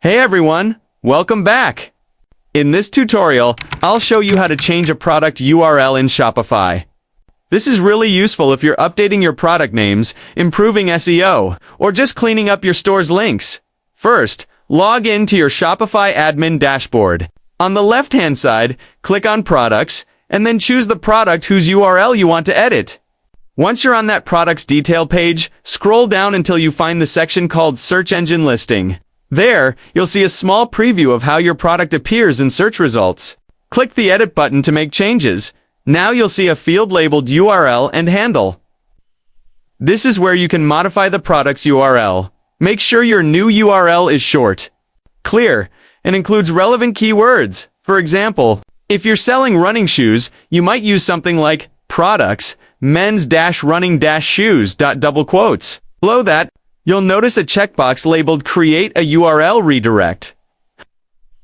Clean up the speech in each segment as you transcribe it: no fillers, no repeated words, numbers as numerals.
Hey everyone, welcome back. In this tutorial, I'll show you how to change a product URL in Shopify. This is really useful if you're updating your product names, improving SEO, or just cleaning up your store's links. First, log in to your Shopify admin dashboard. On the left-hand side, click on Products, and then choose the product whose URL you want to edit. Once you're on that product's detail page, scroll down until you find the section called Search Engine Listing. There, you'll see a small preview of how your product appears in search results. Click the Edit button to make changes. Now you'll see a field labeled URL and handle. This is where you can modify the product's URL. Make sure your new URL is short, clear, and includes relevant keywords. For example, if you're selling running shoes, you might use something like products, men's-running-shoes. Double quotes. Below that, you'll notice a checkbox labeled Create a URL Redirect.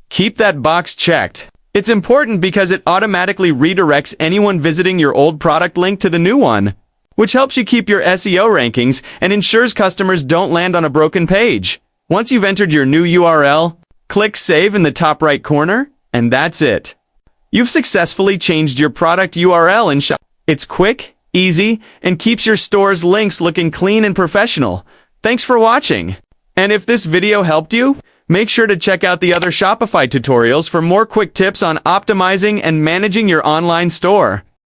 Keep that box checked. It's important because it automatically redirects anyone visiting your old product link to the new one, which helps you keep your SEO rankings and ensures customers don't land on a broken page. Once you've entered your new URL, click Save in the top right corner, and that's it. You've successfully changed your product URL in Shopify. It's quick, easy, and keeps your store's links looking clean and professional. Thanks for watching. And if this video helped you, make sure to check out the other Shopify tutorials for more quick tips on optimizing and managing your online store.